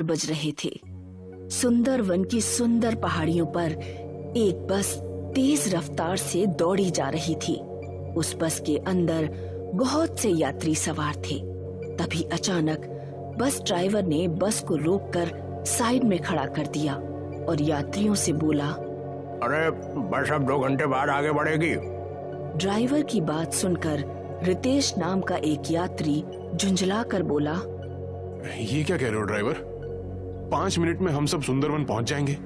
बज रहे थे। सुंदरवन की सुंदर पहाड़ियों पर एक बस तेज रफ्तार से दौड़ी जा रही थी। उस बस के अंदर बहुत से यात्री सवार थे। तभी अचानक बस ड्राइवर ने बस को रोककर साइड में खड़ा कर दिया और यात्रियों से बोला, अरे बस अब 2 घंटे बाद आगे बढ़ेगी। ड्राइवर की बात सुनकर रितेश नाम का एक यात्री झुंझला कर बोला, ये क्या कह रहे हो ड्राइवर? 5 मिनट में हम सब सुंदरवन पहुंच जाएंगे।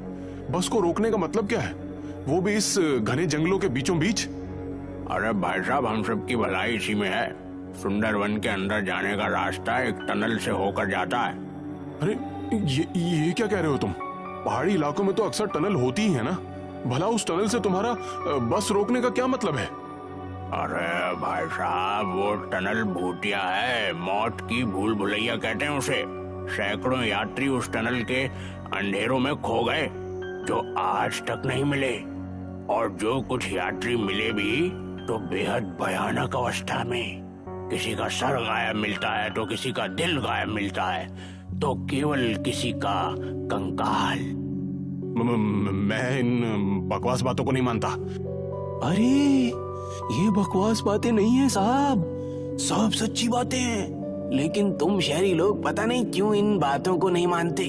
बस को रोकने का मतलब क्या है, वो भी इस घने जंगलों के बीचों बीच? अरे भाई साहब, हम सब की भलाई इसी में है। सुंदरवन के अंदर जाने का रास्ता एक टनल से होकर जाता है। अरे ये क्या कह रहे हो तुम? पहाड़ी इलाकों में तो अक्सर टनल होती ही है ना। भला उस टनल से तुम्हारा बस रोकने का क्या मतलब है? अरे भाई साहब, वो टनल भूतिया है, मौत की भूल भुलैया कहते हैं उसे। सैकड़ों यात्री उस टनल के अंधेरों में खो गए जो आज तक नहीं मिले, और जो कुछ यात्री मिले भी तो बेहद भयानक अवस्था में। किसी का सर गायब मिलता है तो किसी का दिल गायब मिलता है तो केवल किसी का कंकाल। मैं इन बकवास बातों को नहीं मानता। अरे ये बकवास बातें नहीं है साहब, सब सच्ची बातें हैं। लेकिन तुम शहरी लोग पता नहीं क्यों इन बातों को नहीं मानते।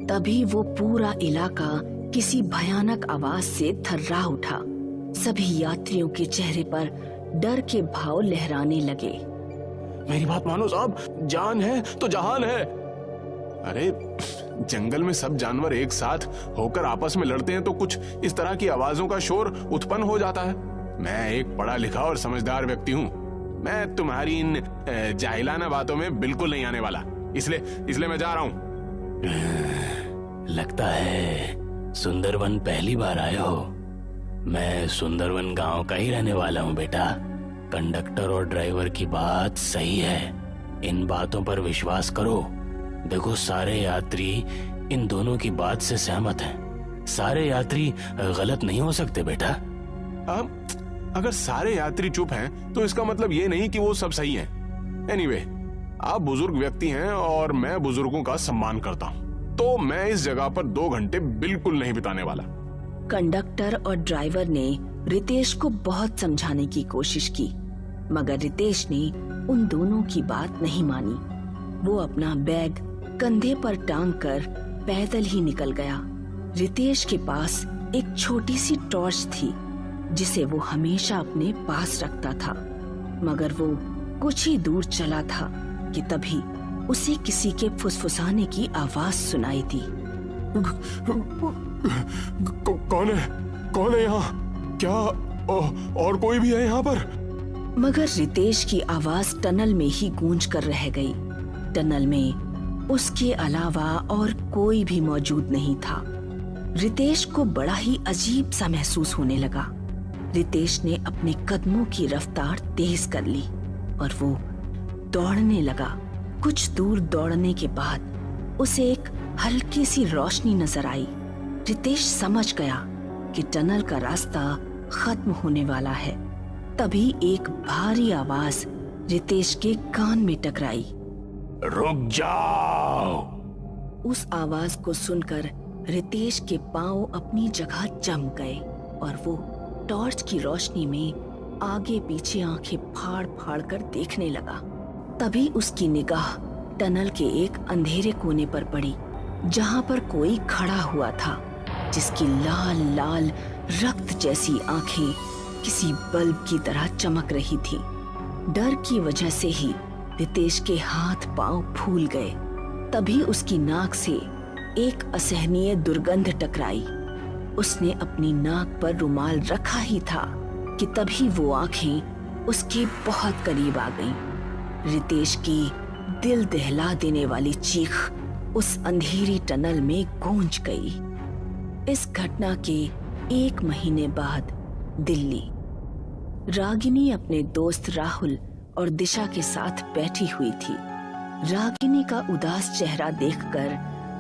तभी वो पूरा इलाका किसी भयानक आवाज से थर्रा उठा। सभी यात्रियों के चेहरे पर डर के भाव लहराने लगे। मेरी बात मानो साहब, जान है तो जहान है। अरे जंगल में सब जानवर एक साथ होकर आपस में लड़ते हैं तो कुछ इस तरह की आवाजों का शोर उत्पन्न हो जाता है। मैं एक पढ़ा लिखा और समझदार व्यक्ति हूँ। मैं तुम्हारी इन जाहिलाना बातों में बिल्कुल नहीं आने वाला। इसलिए मैं जा रहा हूँ। लगता है सुंदरवन पहली बार आए हो। मैं सुंदरवन गांव का ही रहने वाला हूँ बेटा। कंडक्टर और ड्राइवर की बात सही है, इन बातों पर विश्वास करो। देखो, सारे यात्री इन दोनों की बात से सहमत हैं। सारे यात्री गलत नहीं हो सकते बेटा। अगर सारे यात्री चुप हैं तो इसका मतलब ये नहीं कि वो सब सही हैं। एनीवे, आप बुजुर्ग व्यक्ति हैं और मैं बुजुर्गों का सम्मान करता हूँ, तो मैं इस जगह पर 2 घंटे बिल्कुल नहीं बिताने वाला। कंडक्टर और ड्राइवर ने रितेश को बहुत समझाने की कोशिश की, मगर रितेश ने उन दोनों की बात नहीं मानी। वो अपना बैग कंधे पर टांग कर पैदल ही निकल गया। रितेश के पास एक छोटी सी टॉर्च थी जिसे वो हमेशा अपने पास रखता था, मगर वो कुछ ही दूर चला था कि तभी उसे किसी के फुसफुसाने की आवाज सुनाई दी। कौन है यहाँ? क्या और कोई भी है यहाँ पर? मगर रितेश की आवाज टनल में ही गूंज कर रह गई। टनल में उसके अलावा और कोई भी मौजूद नहीं था। रितेश को बड़ा ही अजीब सा महसूस होने लगा। रितेश ने अपने कदमों की रफ्तार तेज कर ली और वो दौड़ने लगा। कुछ दूर दौड़ने के बाद उसे एक हल्की सी रोशनी नजर आई। रितेश समझ गया कि टनल का रास्ता खत्म होने वाला है। तभी एक भारी आवाज रितेश के कान में टकराई। रुक जाओ। उस आवाज को सुनकर रितेश के पांव अपनी जगह जम गए और वो टॉर्च की रोशनी में आगे पीछे आंखें फाड़ फाड़ कर देखने लगा। तभी उसकी निगाह टनल के एक अंधेरे कोने पर पड़ी, जहां पर कोई खड़ा हुआ था, जिसकी लाल लाल रक्त जैसी आंखें किसी बल्ब की तरह चमक रही थी। डर की वजह से ही रितेश के हाथ पांव फूल गए। तभी उसकी नाक से एक असहनीय दुर्गंध टकराई। उसने अपनी नाक पर रुमाल रखा ही था कि तभी वो आंखें उसके बहुत करीब आ गईं। रितेश की दिल दहला देने वाली चीख उस अंधेरी टनल में गूंज गई। इस घटना के 1 महीने बाद दिल्ली। रागिनी अपने दोस्त राहुल और दिशा के साथ बैठी हुई थी। रागिनी का उदास चेहरा देखकर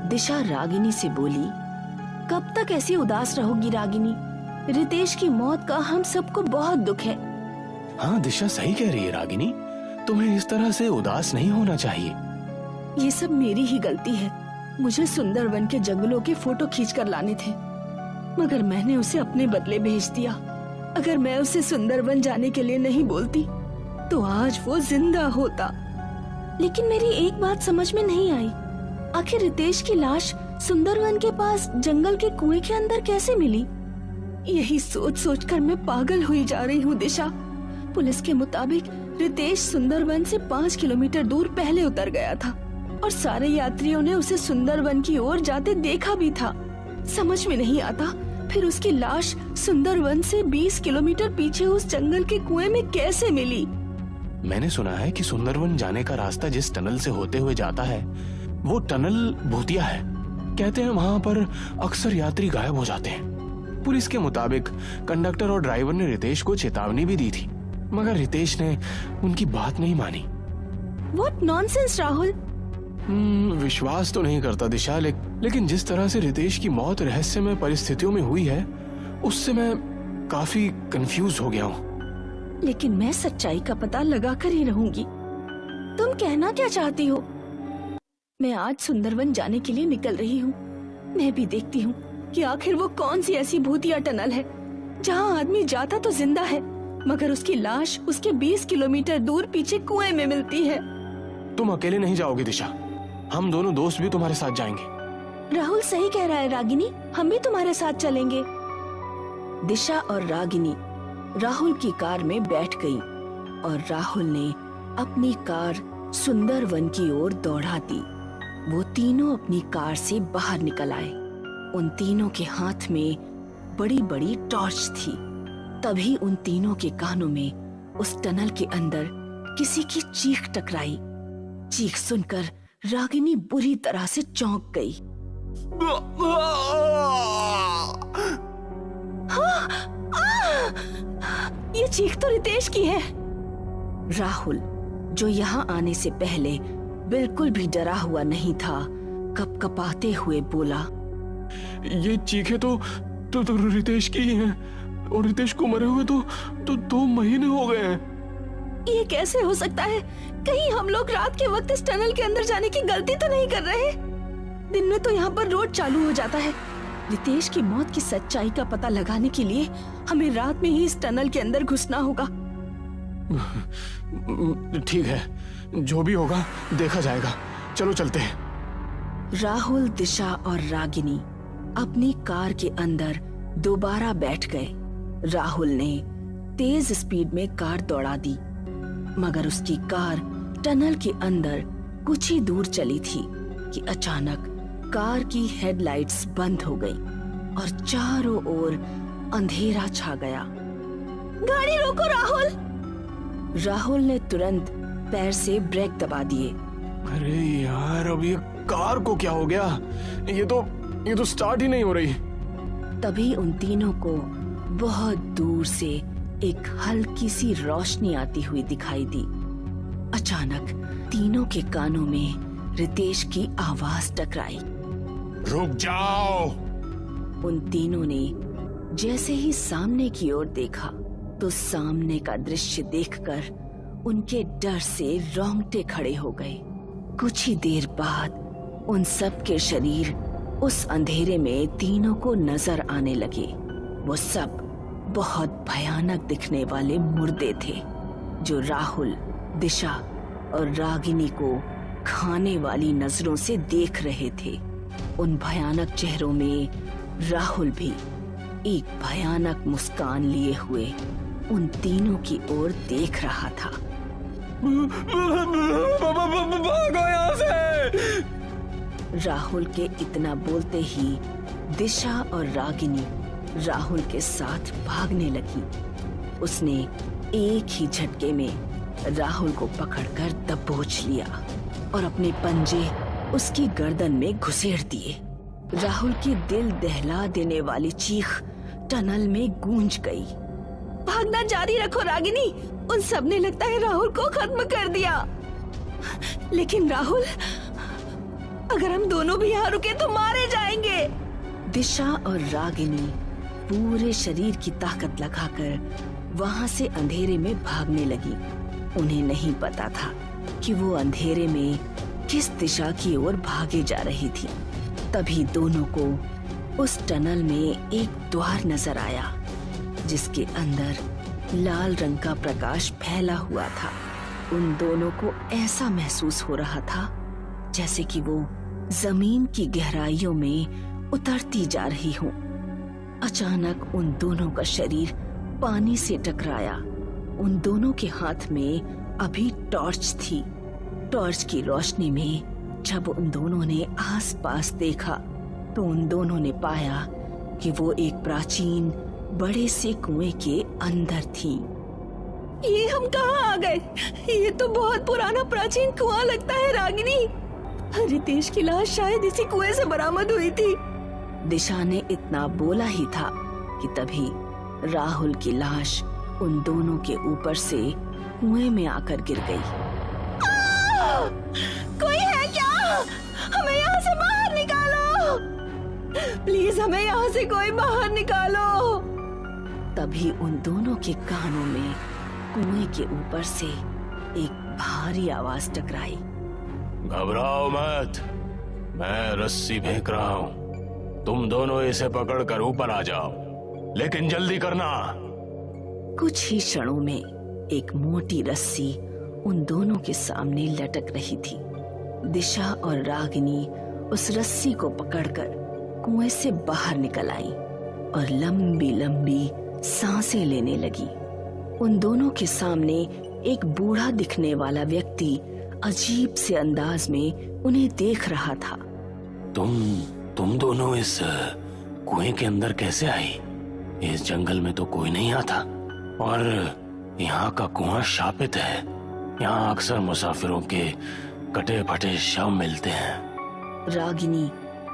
दिशा रागिनी से बोली, कब तक ऐसी उदास रहोगी रागिनी? रितेश की मौत का हम सबको बहुत दुख है। हाँ, दिशा सही कह रही है रागिनी, तुम्हें इस तरह से उदास नहीं होना चाहिए। ये सब मेरी ही गलती है। मुझे सुंदरवन के जंगलों के फोटो खींच कर लाने थे, मगर मैंने उसे अपने बदले भेज दिया। अगर मैं उसे सुंदरवन जाने के लिए नहीं बोलती तो आज वो जिंदा होता। लेकिन मेरी एक बात समझ में नहीं आई, आखिर रितेश की लाश सुंदरवन के पास जंगल के कुएं के अंदर कैसे मिली? यही सोच सोच कर मैं पागल हुई जा रही हूँ दिशा। पुलिस के मुताबिक रितेश सुंदरवन से 5 किलोमीटर दूर पहले उतर गया था और सारे यात्रियों ने उसे सुंदरवन की ओर जाते देखा भी था। समझ में नहीं आता फिर उसकी लाश सुंदरवन से 20 किलोमीटर पीछे उस जंगल के कुएं में कैसे मिली। मैंने सुना है कि सुंदरवन जाने का रास्ता जिस टनल से होते हुए जाता है वो टनल भूतिया है। कहते हैं वहां पर अक्सर यात्री गायब हो जाते हैं। पुलिस के मुताबिक कंडक्टर और ड्राइवर ने रितेश को चेतावनी भी दी थी, मगर रितेश ने उनकी बात नहीं मानी। What nonsense, Rahul. विश्वास तो नहीं करता दिशा, लेकिन जिस तरह से रितेश की मौत रहस्यमय परिस्थितियों में हुई है उससे मैं काफी कंफ्यूज हो गया हूँ। लेकिन मैं सच्चाई का पता लगा कर ही रहूंगी। तुम कहना क्या चाहती हो? मैं आज सुंदरवन जाने के लिए निकल रही हूँ। मैं भी देखती हूँ कि आखिर वो कौन सी ऐसी भूतिया टनल है जहाँ आदमी जाता तो जिंदा है, मगर उसकी लाश उसके 20 किलोमीटर दूर पीछे कुएं में मिलती है। तुम अकेले नहीं जाओगी दिशा, हम दोनों दोस्त भी तुम्हारे साथ जाएंगे। राहुल सही कह रहा है रागिनी, हम भी तुम्हारे साथ चलेंगे। दिशा और रागिनी राहुल की कार में बैठ गई और राहुल ने अपनी कार सुंदरवन की ओर दौड़ा दी। वो तीनों अपनी कार से बाहर निकल आए। उन तीनों के हाथ में बड़ी बड़ी टॉर्च थी। तभी उन तीनों के कानों में उस टनल के अंदर किसी की चीख टकराई। चीख सुनकर रागिनी बुरी तरह से चौंक गई। ये चीख तो रितेश की है। राहुल, जो यहाँ आने से पहले बिल्कुल भी डरा हुआ नहीं था, कपकपाते हुए बोला, ये चीखें तो रितेश की ही हैं और रितेश को मरे हुए तो 2 महीने हो गए हैं। ये कैसे हो सकता है? कहीं हम लोग रात के वक्त इस टनल के अंदर जाने की गलती तो नहीं कर रहे? दिन में तो यहाँ पर रोड चालू हो जाता है। रितेश की मौत की सच्चाई का पता लगाने के लिए हमें रात में ही इस टनल के अंदर घुसना होगा। ठीक है, जो भी होगा देखा जाएगा। चलो चलते हैं। राहुल, दिशा और रागिनी अपनी कार के अंदर दोबारा बैठ गए। राहुल ने तेज स्पीड में कार दौड़ा दी, मगर उसकी कार टनल के अंदर कुछ ही दूर चली थी कि अचानक कार की हेडलाइट्स बंद हो गई और चारों ओर अंधेरा छा गया। गाड़ी रोको राहुल। राहुल ने तुरंत पैर से ब्रेक दबा दिए। अरे यार, अब ये कार को क्या हो गया? ये तो स्टार्ट ही नहीं हो रही। तभी उन तीनों को बहुत दूर से एक हल्की सी रोशनी आती हुई दिखाई दी। अचानक तीनों के कानों में रितेश की आवाज टकराई। रुक जाओ। उन तीनों ने जैसे ही सामने की ओर देखा तो सामने का दृश्य देखकर उनके डर से रोंगटे खड़े हो गए। कुछ ही देर बाद उन सब के शरीर उस अंधेरे में तीनों को नजर आने लगे। वो सब बहुत भयानक दिखने वाले मुर्दे थे जो राहुल, दिशा और रागिनी को खाने वाली नजरों से देख रहे थे। उन भयानक चेहरों में राहुल भी एक भयानक मुस्कान लिए हुए उन तीनों की ओर देख रहा था। भागो यहाँ से। राहुल के इतना बोलते ही दिशा और रागिनी राहुल के साथ भागने लगी। उसने एक ही झटके में राहुल को पकड़कर दबोच लिया और अपने पंजे उसकी गर्दन में घुसेड़ दिए। राहुल की दिल दहला देने वाली चीख टनल में गूंज गई। भागना जारी रखो रागिनी, उन सब ने लगता है राहुल को खत्म कर दिया। लेकिन राहुल, अगर हम दोनों भी यहाँ रुके तो मारे जाएंगे। दिशा और रागिनी पूरे शरीर की ताकत लगाकर वहां से अंधेरे में भागने लगी। उन्हें नहीं पता था कि वो अंधेरे में किस दिशा की ओर भागे जा रही थी। तभी दोनों को उस टनल में एक द्वार नजर आया जिसके अंदर लाल रंग का प्रकाश फैला हुआ था। उन दोनों को ऐसा महसूस हो रहा था जैसे कि वो जमीन की गहराइयों में उतरती जा रही हूँ। अचानक उन दोनों का शरीर पानी से टकराया। उन दोनों के हाथ में अभी टॉर्च थी। टॉर्च की रोशनी में जब उन दोनों ने आसपास देखा तो उन दोनों ने पाया कि वो एक प्राचीन बड़े से कुएं के अंदर थी। ये हम कहाँ आ गए? ये तो बहुत पुराना प्राचीन कुआं लगता है रागिनी। रितेश की लाश शायद इसी कुएं से बरामद हुई थी। दिशा ने इतना बोला ही था कि तभी राहुल की लाश उन दोनों के ऊपर से कुएं में आकर गिर गई। कोई है क्या? हमें यहाँ से बाहर निकालो, प्लीज हमें यहाँ से कोई बाहर निकालो। तभी उन दोनों के कानों में कुएं के ऊपर से एक भारी आवाज टकराई। घबराओ मत, मैं रस्सी फेंक रहा हूँ, तुम दोनों इसे पकड़कर ऊपर आ जाओ, लेकिन जल्दी करना। कुछ ही क्षणों में एक मोटी रस्सी उन दोनों के सामने लटक रही थी। दिशा और रागिनी उस रस्सी को पकड़कर कुएं से बाहर निकल आई और लंबी लंबी सांसें लेने लगी। उन दोनों के सामने एक बूढ़ा दिखने वाला व्यक्ति अजीब से अंदाज में उन्हें देख रहा था। तुम दोनों इस कुएं के अंदर कैसे आई? इस जंगल में तो कोई नहीं आता और यहाँ का कुआं शापित है। यहाँ अक्सर मुसाफिरों के कटे फटे शव मिलते हैं। रागिनी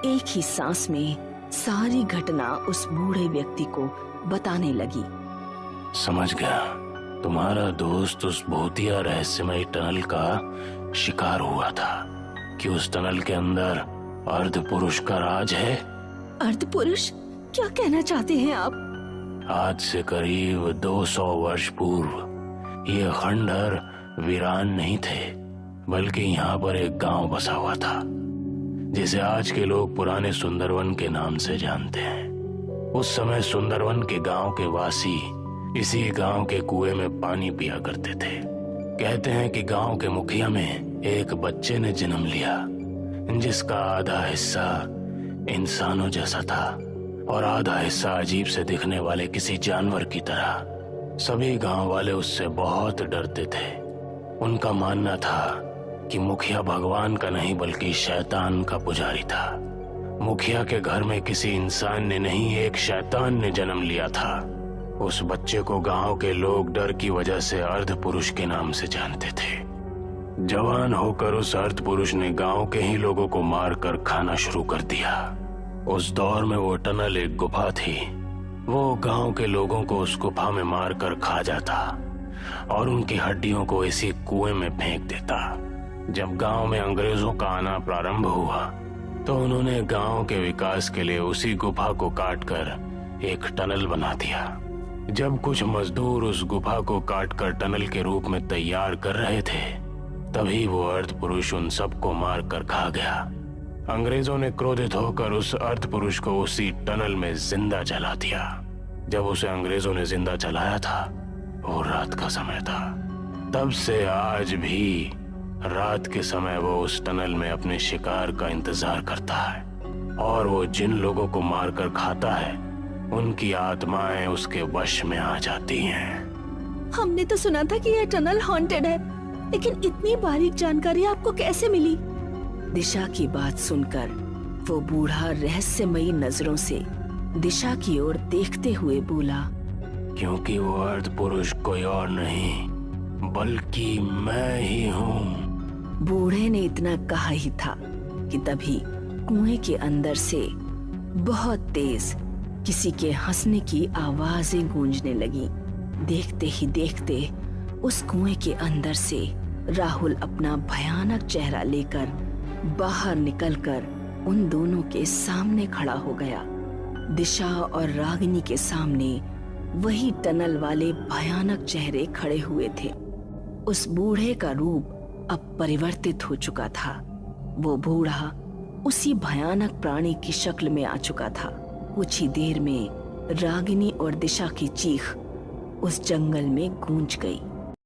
एक ही सांस में सारी घटना उस बूढ़े व्यक्ति को बताने लगी। समझ गया, तुम्हारा दोस्त उस भूतिया रहस्यमय टनल का शिकार हुआ था कि उस टनल के अंदर अर्ध पुरुष का राज है। अर्ध पुरुष? क्या कहना चाहते हैं आप? आज से करीब 200 वर्ष पूर्व ये खंडहर वीरान नहीं थे, बल्कि यहाँ पर एक गांव बसा हुआ था जिसे आज के लोग पुराने सुंदरवन के नाम से जानते हैं। उस समय सुंदरवन के गांव के वासी इसी गांव के कुएं में पानी पिया करते थे। कहते हैं कि गांव के मुखिया में एक बच्चे ने जन्म लिया जिसका आधा हिस्सा इंसानों जैसा था और आधा हिस्सा अजीब से दिखने वाले किसी जानवर की तरह। सभी गांव वाले उससे बहुत डरते थे। उनका मानना था कि मुखिया भगवान का नहीं बल्कि शैतान का पुजारी था। मुखिया के घर में किसी इंसान ने नहीं, एक शैतान ने जन्म लिया था। उस बच्चे को गांव के लोग डर की वजह से अर्ध पुरुष के नाम से जानते थे। जवान होकर उस अर्ध पुरुष ने गांव के ही लोगों को मारकर खाना शुरू कर दिया। उस दौर में वो टनल एक गुफा थी। वो गांव के लोगों को उस गुफा में मारकर खा जाता और उनकी हड्डियों को इसी कुएं में फेंक देता। जब गांव में अंग्रेजों का आना प्रारंभ हुआ तो उन्होंने गांव के विकास के लिए उसी गुफा को काटकर एक टनल बना दिया। जब कुछ मजदूर उस गुफा को काटकर टनल के रूप में तैयार कर रहे थे, तभी वो अर्ध पुरुष उन सबको मारकर खा गया। अंग्रेजों ने क्रोधित होकर उस अर्ध पुरुष को उसी टनल में जिंदा जला दिया। जब उसे अंग्रेजों ने जिंदा जलाया था वो रात का समय था। तब से आज भी रात के समय वो उस टनल में अपने शिकार का इंतजार करता है और वो जिन लोगों को मारकर खाता है उनकी आत्माएं उसके वश में आ जाती हैं। हमने तो सुना था कि यह टनल हॉन्टेड है, लेकिन इतनी बारीक जानकारी आपको कैसे मिली? दिशा की बात सुनकर वो बूढ़ा रहस्यमयी नजरों से दिशा की ओर देखते हुए बोला, क्योंकि वो अर्ध पुरुष कोई और नहीं बल्कि मैं ही हूँ। बूढ़े ने इतना कहा ही था कि तभी कुएं के अंदर से बहुत तेज किसी के हंसने की आवाजें गूंजने लगी। देखते ही देखते उस कुएं के अंदर से राहुल अपना भयानक चेहरा लेकर बाहर निकलकर उन दोनों के सामने खड़ा हो गया। दिशा और रागिनी के सामने वही टनल वाले भयानक चेहरे खड़े हुए थे। उस बूढ़े का रूप अब परिवर्तित हो चुका था। वो बूढ़ा उसी भयानक प्राणी की शक्ल में आ चुका था। कुछ ही देर में रागिनी और दिशा की चीख उस जंगल में गूंज गई।